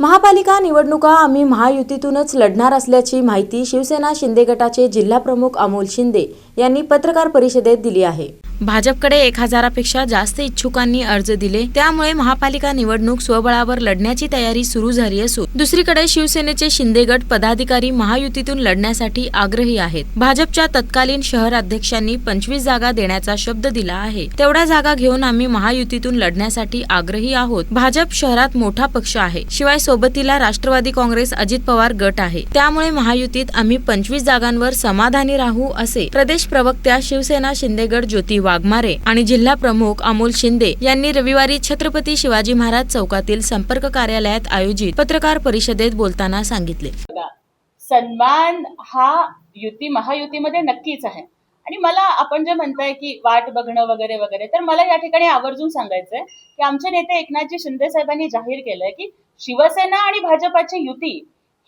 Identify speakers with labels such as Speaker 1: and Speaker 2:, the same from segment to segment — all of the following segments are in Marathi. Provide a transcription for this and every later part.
Speaker 1: महापालिका निवडणुका आम्ही महायुतीतूनच लढणार असल्याची माहिती शिवसेना शिंदे गटाचे जिल्हाप्रमुख अमोल शिंदे यांनी पत्रकार परिषदेत दिली आहे। भाजपकडे 1000पेक्षा जास्त इच्छुकांनी अर्ज दिले, त्यामुळे महापालिका निवडणूक स्वबळावर लढण्याची तयारी सुरू झाली असून दुसरीकडे शिवसेनेचे शिंदे गट पदाधिकारी महायुतीतून लढण्यासाठी आग्रही आहेत। भाजपच्या तत्कालीन शहर अध्यक्षांनी 25 जागा देण्याचा शब्द दिला आहे, तेवढ्या जागा घेऊन आम्ही महायुतीतून लढण्यासाठी आग्रही आहोत। भाजप शहरात मोठा पक्ष आहे, शिवाय सोबतीला राष्ट्रवादी काँग्रेस अजित पवार गट आहे, त्यामुळे महायुतीत आम्ही 25 जागांवर समाधानी राहू, असे प्रदेश प्रवक्त्या शिवसेना शिंदे गट ज्योती वाघमारे आणि जिल्हा प्रमुख अमोल शिंदे यांनी रविवारी छत्रपती शिवाजी महाराज चौकातील संपर्क कार्यालयात आयोजित पत्रकार परिषदेत बोलताना सांगितले।
Speaker 2: सन्मान हा युती महायुतीमध्ये नक्कीच आहे आणि मला आपण जे म्हणताय की वाट बघणं वगैरे वगैरे, तर मला या ठिकाणी आवर्जून सांगायचंय की आमचे नेते एकनाथजी शिंदे साहेबांनी जाहीर केलंय की शिवसेना आणि भाजपाची युती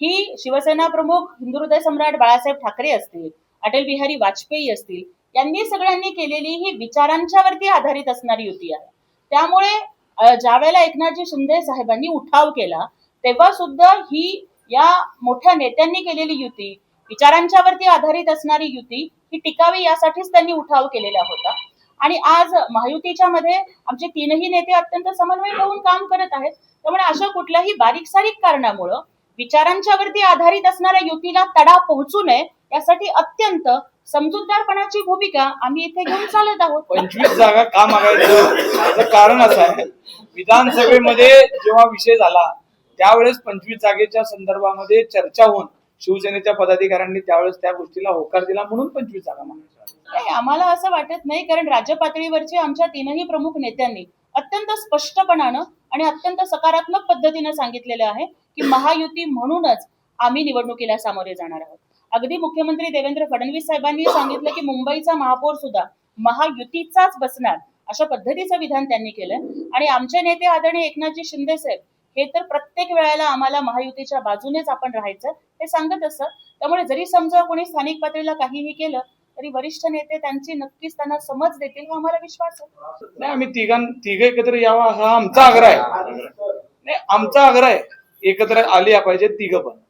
Speaker 2: ही शिवसेना प्रमुख हिंदुहृदय सम्राट बाळासाहेब ठाकरे असतील, अटल बिहारी वाजपेयी असतील, यांनी सगळ्यांनी केलेली ही विचारांच्यावरती आधारित असणारी युती आहे। त्यामुळे ज्या वेळेला एकनाथजी शिंदे साहेबांनी उठाव केला तेव्हा सुद्धा ही या मोठ्या नेत्यांनी केलेली युती, विचारांच्यावरती आधारित असणारी युती ही टिकावी यासाठीच त्यांनी उठाव केलेला होता। आणि आज महायुतीच्या मध्ये आमचे तीनही नेते अत्यंत समन्वय होऊन काम करत आहेत। त्यामुळे अशा कुठल्याही बारीक सारीक कारणामुळे विचारांच्यावरती आधारित असणाऱ्या युतीला तडा पोहोचू नये यासाठी अत्यंत समजूतदारपणाची भूमिका आम्ही इथे घेऊन चालत आहोत।
Speaker 3: 25 जागा का मागायचं याचं कारण असं आहे, विधानसभेमध्ये जेव्हा विषय झाला त्यावेळेस 25 जागेच्या संदर्भामध्ये चर्चा होऊन शिवसेनेच्या पदाधिकाऱ्यांनी त्यावेळेस त्या गोष्टीला होकार दिला, म्हणून 25 जागा मागायच्या।
Speaker 2: नाही, आम्हाला असं वाटत नाही, कारण राज्य पातळीवरचे आमच्या तीनही प्रमुख नेत्यांनी अत्यंत स्पष्टपणानं आणि अत्यंत सकारात्मक पद्धतीने सांगितलेलं आहे की महायुती म्हणूनच आम्ही निवडणुकीला सामोरे जाणार आहोत। अगदी मुख्यमंत्री देवेंद्र फडणवीस साहेबांनी सांगितलं की मुंबईचा महापौर सुद्धा महायुतीचाच बसणार, अशा पद्धतीचं विधान त्यांनी केलं। आणि आमचे नेते आदरणीय एकनाथजी शिंदे साहेब हे तर प्रत्येक वेळेला आम्हाला महायुतीच्या बाजूनेच आपण राहायचं हे सांगत असत। त्यामुळे जरी समजा कोणी स्थानिक पातळीला काहीही केलं तरी वरिष्ठ नेते त्यांची नक्कीच त्यांना समज देतील हा आम्हाला विश्वास आहे।
Speaker 3: नाही, आम्ही तिघे एकत्र यावा हा आमचा आग्रह आहे। नाही, आमचा आग्रह आहे एकत्र आले पाहिजे तिघं पण।